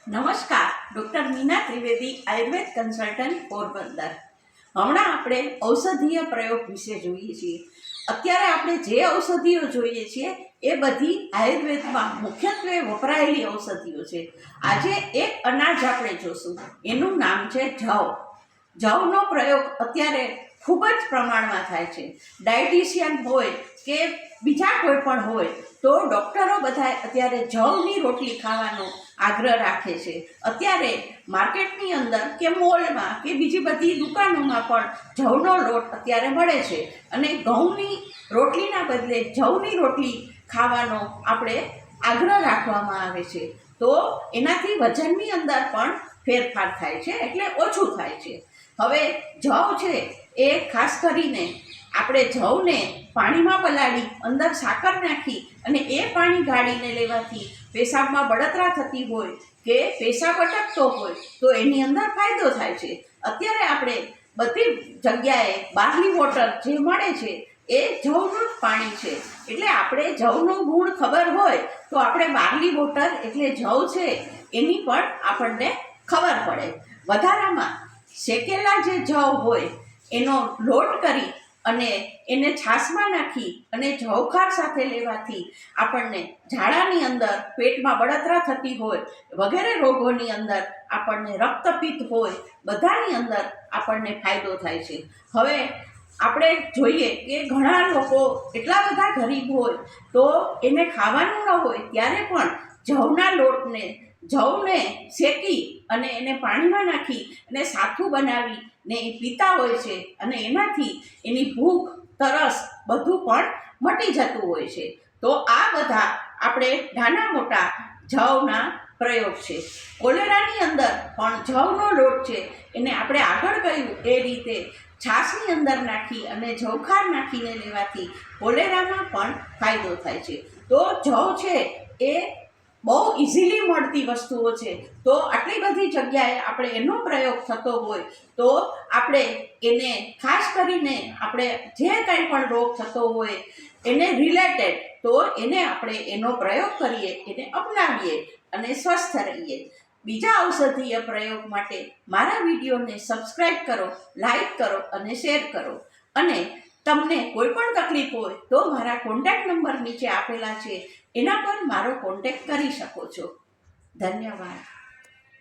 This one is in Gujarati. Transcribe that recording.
નમસ્કાર, ડૉક્ટર મીના ત્રિવેદી, આયુર્વેદ કન્સલ્ટન્ટ, પોરબંદર. હમણાં આપણે ઔષધીય પ્રયોગ વિશે જોઈએ છીએ. અત્યારે આપણે જે ઔષધિઓ જોઈએ છીએ એ બધી આયુર્વેદમાં મુખ્યત્વે વપરાયેલી ઔષધિઓ છે. આજે એક અનાજ આપણે જોશું, એનું નામ છે જવ. જવનો પ્રયોગ અત્યારે ખૂબ જ પ્રમાણમાં થાય છે. ડાયટિશિયન હોય કે બીજા કોઈ પણ હોય તો ડૉક્ટરો બધા અત્યારે જવની રોટલી ખાવાનો આગ્રહ રાખે છે. અત્યારે માર્કેટની અંદર કે મોલમાં કે બીજી બધી દુકાનોમાં પણ જવનો લોટ અત્યારે મળે છે અને ઘઉંની રોટલીના બદલે જવની રોટલી ખાવાનો આપણે આગ્રહ રાખવામાં આવે છે. તો એનાથી વજનની અંદર પણ ફેરફાર થાય છે, એટલે ઓછું થાય છે. હવે જવ છે એ ખાસ કરીને આપણે જવને પાણીમાં પલાળી અંદર સાકર નાખી અને એ પાણી ગાળીને લેવાથી પેશાબમાં બળતરા થતી હોય કે પેશાબ અટકતો હોય તો એની અંદર ફાયદો થાય છે. અત્યારે આપણે બધી જગ્યાએ બાર્લી વોટર જે મળે છે એ જવનું જ પાણી છે. એટલે આપણે જવનો ગુણ ખબર હોય તો આપણે બાર્લી વોટર એટલે જવ છે એની પણ આપણને ખબર પડે. વધારામાં શેકેલા જે જવ હોય એનો લોટ કરી અને એને છાશમાં નાખી અને જવખાર સાથે લેવાથી આપણને ઝાડાની અંદર પેટમાં બળતરા થતી હોય વગેરે રોગોની અંદર આપણને રક્તપિત્ત હોય બધાની અંદર આપણને ફાયદો થાય છે. હવે આપણે જોઈએ કે ઘણા લોકો એટલા બધા ગરીબ હોય તો એને ખાવાનું ન હોય ત્યારે પણ જવના લોટને જવને શેકી અને એને પાણીમાં નાખી અને સાથું બનાવી ને એ પીતા હોય છે અને એનાથી એની ભૂખ તરસ બધું પણ મટી જતું હોય છે. તો આ બધા આપણે નાના મોટા જવના પ્રયોગ છે. કોલેરાની અંદર પણ જવનો લોટ છે એને આપણે આગળ કહ્યું એ રીતે છાશની અંદર નાખી અને જવખાર નાખીને લેવાથી કોલેરામાં પણ ફાયદો થાય છે. તો જવ છે એ બહુ ઇઝીલી મળતી વસ્તુઓ છે. તો આટલી બધી જગ્યાએ આપણે એનો પ્રયોગ થતો હોય તો આપણે એને ખાસ કરીને આપણે જે કંઈ પણ રોગ થતો હોય એને રિલેટેડ તો એને આપણે એનો પ્રયોગ કરીએ, એને અપનાવીએ અને સ્વસ્થ રહીએ. બીજા ઔષધીય પ્રયોગ માટે મારા વિડીયોને સબસ્ક્રાઈબ કરો, લાઈક કરો અને શેર કરો. અને તમને કોઈ પણ તકલીફ હોય તો મારા કોન્ટેક્ટ નંબર નીચે આપેલા છે, એના પર મારો કોન્ટેક્ટ કરી શકો છો. ધન્યવાદ.